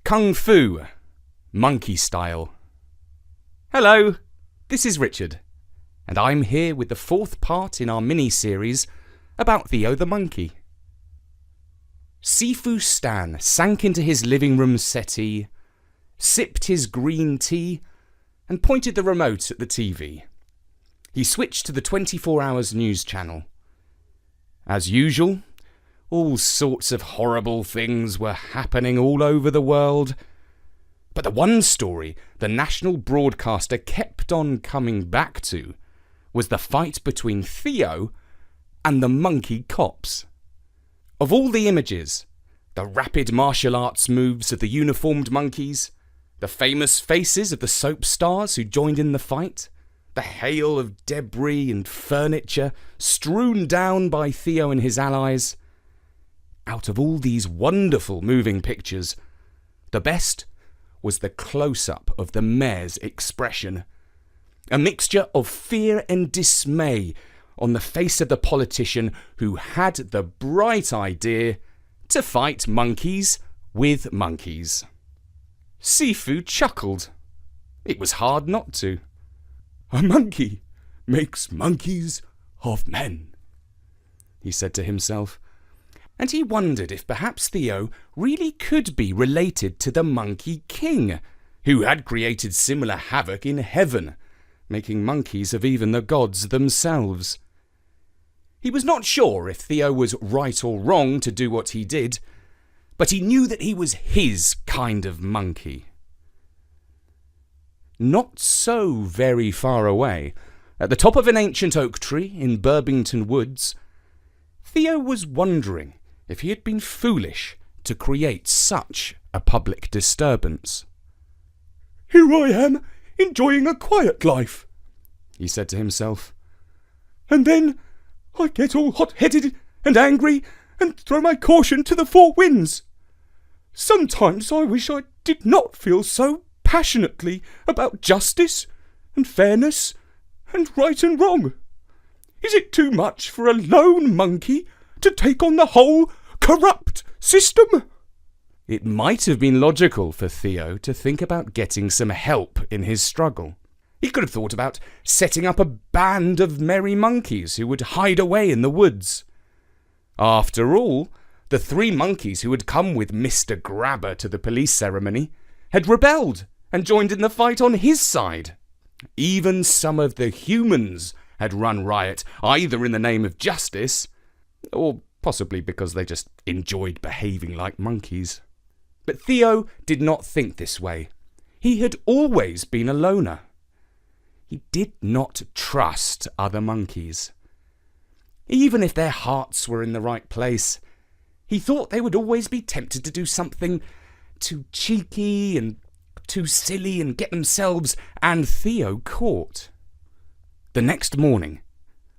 Kung Fu, monkey style. Hello, this is Richard, and I'm here with the fourth part in our mini-series about Theo the monkey. Sifu Stan sank into his living room settee, sipped his green tea, and pointed the remote at the TV. He switched to the 24 Hours news channel. As usual, all sorts of horrible things were happening all over the world. But the one story the national broadcaster kept on coming back to was the fight between Theo and the monkey cops. Of all the images, the rapid martial arts moves of the uniformed monkeys, the famous faces of the soap stars who joined in the fight, the hail of debris and furniture strewn down by Theo and his allies, out of all these wonderful moving pictures, the best was the close-up of the mayor's expression. A mixture of fear and dismay on the face of the politician who had the bright idea to fight monkeys with monkeys. Sifu chuckled. It was hard not to. "A monkey makes monkeys of men," he said to himself. And he wondered if perhaps Theo really could be related to the Monkey King, who had created similar havoc in heaven, making monkeys of even the gods themselves. He was not sure if Theo was right or wrong to do what he did, but he knew that he was his kind of monkey. Not so very far away, at the top of an ancient oak tree in Burbington Woods, Theo was wondering if he had been foolish to create such a public disturbance. "Here I am, enjoying a quiet life," he said to himself. "And then I get all hot-headed and angry and throw my caution to the four winds. Sometimes I wish I did not feel so passionately about justice and fairness and right and wrong. Is it too much for a lone monkey to take on the whole corrupt system?" It might have been logical for Theo to think about getting some help in his struggle. He could have thought about setting up a band of merry monkeys who would hide away in the woods. After all, the three monkeys who had come with Mr. Grabber to the police ceremony had rebelled and joined in the fight on his side. Even some of the humans had run riot, either in the name of justice, or possibly because they just enjoyed behaving like monkeys. But Theo did not think this way. He had always been a loner. He did not trust other monkeys. Even if their hearts were in the right place, he thought they would always be tempted to do something too cheeky and too silly and get themselves and Theo caught. The next morning,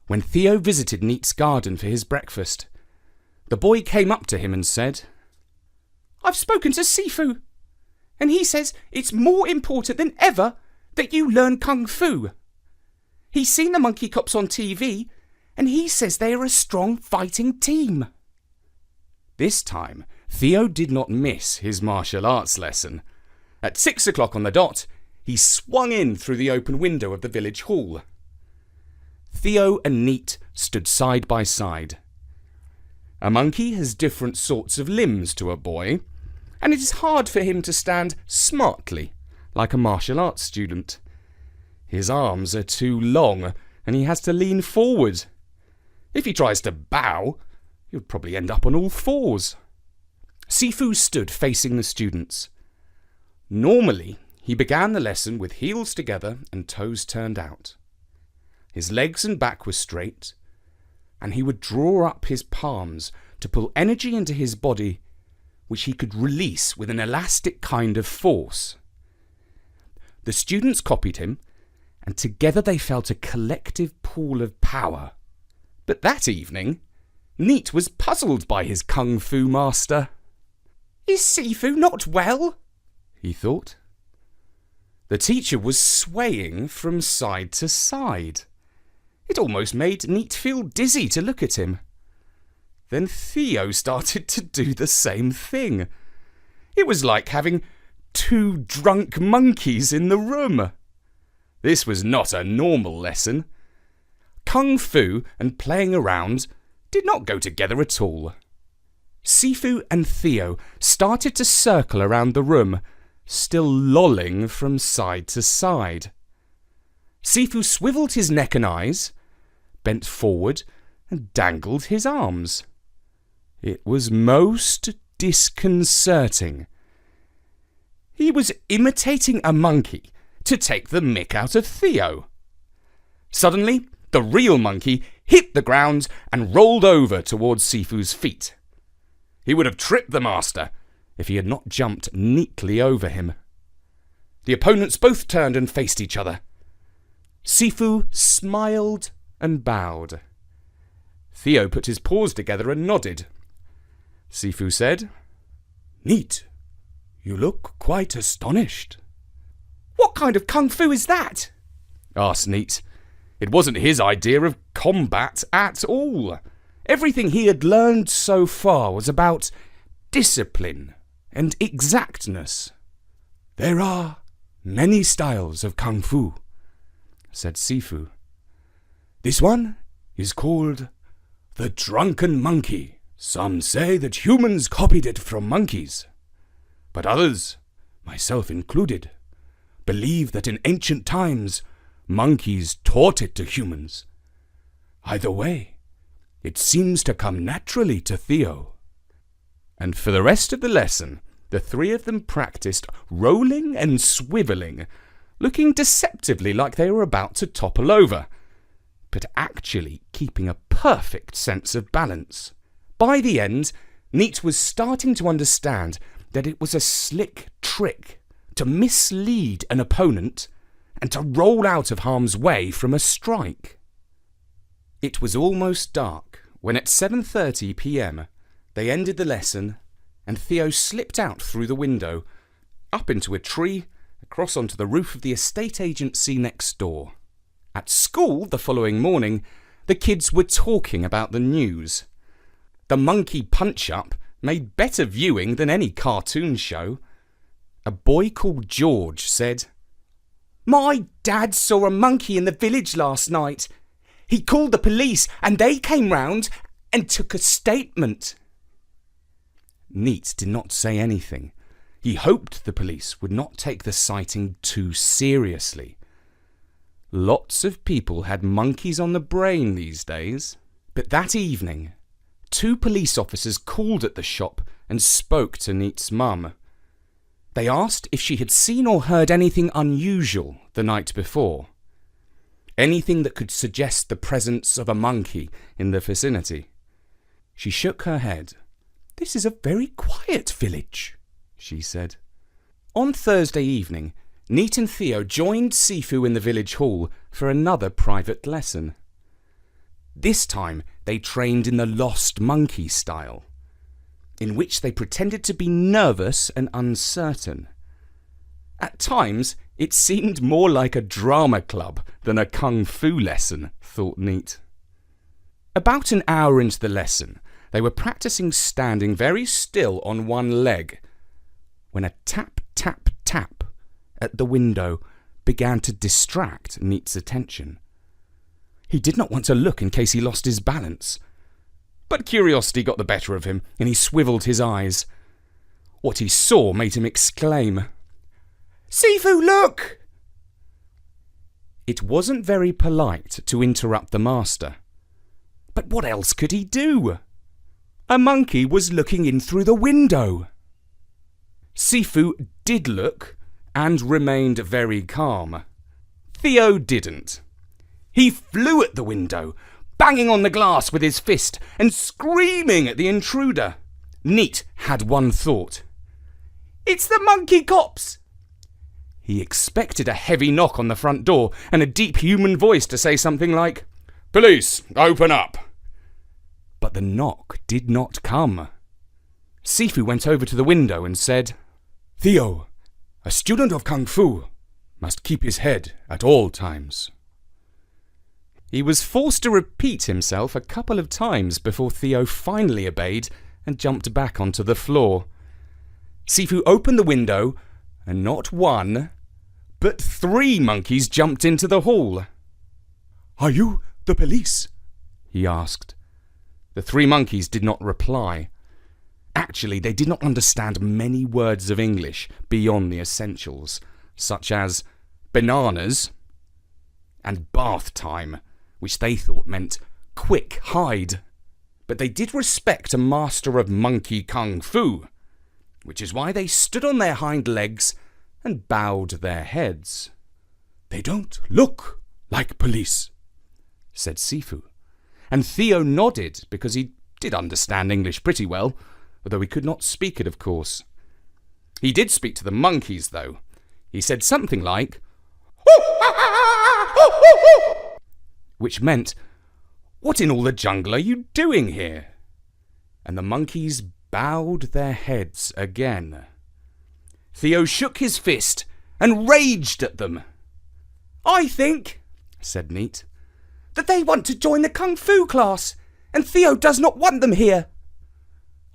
when Theo visited Neat's garden for his breakfast, the boy came up to him and said, "I've spoken to Sifu, and he says it's more important than ever that you learn Kung Fu. He's seen the monkey cops on TV, and he says they are a strong fighting team." This time, Theo did not miss his martial arts lesson. At 6 o'clock on the dot, he swung in through the open window of the village hall. Theo and Neat stood side by side. A monkey has different sorts of limbs to a boy, and it is hard for him to stand smartly like a martial arts student. His arms are too long, and he has to lean forward. If he tries to bow, he'll probably end up on all fours. Sifu stood facing the students. Normally, he began the lesson with heels together and toes turned out. His legs and back were straight, and he would draw up his palms to pull energy into his body, which he could release with an elastic kind of force. The students copied him, and together they felt a collective pool of power. But that evening, Neat was puzzled by his Kung Fu master. "Is Sifu not well?" he thought. The teacher was swaying from side to side. It almost made Neat feel dizzy to look at him. Then Theo started to do the same thing. It was like having 2 drunk monkeys in the room. This was not a normal lesson. Kung Fu and playing around did not go together at all. Sifu and Theo started to circle around the room, still lolling from side to side. Sifu swiveled his neck and eyes, bent forward and dangled his arms. It was most disconcerting. He was imitating a monkey to take the mick out of Theo. Suddenly, the real monkey hit the ground and rolled over towards Sifu's feet. He would have tripped the master if he had not jumped neatly over him. The opponents both turned and faced each other. Sifu smiled and bowed. Theo put his paws together and nodded. Sifu said, "Neat. You look quite astonished." "What kind of kung fu is that?" asked Neat. It wasn't his idea of combat at all. Everything he had learned so far was about discipline and exactness. "There are many styles of kung fu," said Sifu. "This one is called the Drunken Monkey. Some say that humans copied it from monkeys, but others, myself included, believe that in ancient times monkeys taught it to humans. Either way, it seems to come naturally to Theo." And for the rest of the lesson, the 3 of them practiced rolling and swivelling, looking deceptively like they were about to topple over, but actually keeping a perfect sense of balance. By the end, Neat was starting to understand that it was a slick trick to mislead an opponent and to roll out of harm's way from a strike. It was almost dark when at 7:30 p.m. they ended the lesson and Theo slipped out through the window, up into a tree, across onto the roof of the estate agency next door. At school the following morning, the kids were talking about the news. The monkey punch-up made better viewing than any cartoon show. A boy called George said, "My dad saw a monkey in the village last night. He called the police and they came round and took a statement." Neat did not say anything. He hoped the police would not take the sighting too seriously. Lots of people had monkeys on the brain these days. But that evening, 2 police officers called at the shop and spoke to Neat's mum. They asked if she had seen or heard anything unusual the night before. Anything that could suggest the presence of a monkey in the vicinity. She shook her head. "This is a very quiet village," she said. On Thursday evening, Neat and Theo joined Sifu in the village hall for another private lesson. This time they trained in the lost monkey style, in which they pretended to be nervous and uncertain. At times, it seemed more like a drama club than a kung fu lesson, thought Neat. About an hour into the lesson, they were practicing standing very still on one leg, when a tap, tap, tap at the window began to distract Neat's attention. He did not want to look in case he lost his balance. But curiosity got the better of him, and he swiveled his eyes. What he saw made him exclaim, "Sifu, look!" It wasn't very polite to interrupt the master. But what else could he do? A monkey was looking in through the window. Sifu did look, and remained very calm. Theo didn't. He flew at the window, banging on the glass with his fist and screaming at the intruder. Neat had one thought. "It's the monkey cops!" He expected a heavy knock on the front door and a deep human voice to say something like, "Police, open up!" But the knock did not come. Sifu went over to the window and said, "Theo, a student of Kung Fu must keep his head at all times." He was forced to repeat himself a couple of times before Theo finally obeyed and jumped back onto the floor. Sifu opened the window and not one, but 3 monkeys jumped into the hall. "Are you the police?" he asked. The 3 monkeys did not reply. Actually, they did not understand many words of English beyond the essentials, such as bananas and bath time, which they thought meant quick, hide. But they did respect a master of monkey kung fu, which is why they stood on their hind legs and bowed their heads. "They don't look like police," said Sifu, and Theo nodded because he did understand English pretty well, although he could not speak it, of course. He did speak to the monkeys, though. He said something like, which meant, "What in all the jungle are you doing here?" And the monkeys bowed their heads again. Theo shook his fist and raged at them. "I think," said Neat, "that they want to join the Kung Fu class, and Theo does not want them here."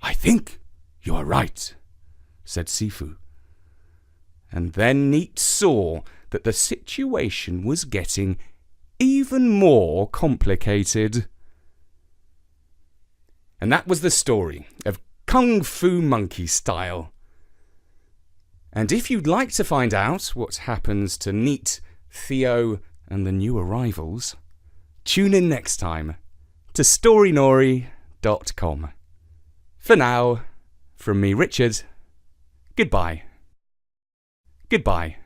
"I think you are right," said Sifu. And then Neat saw that the situation was getting even more complicated. And that was the story of Kung Fu Monkey Style. And if you'd like to find out what happens to Neat, Theo, and the new arrivals, tune in next time to storynori.com. For now, from me, Richard, goodbye. Goodbye.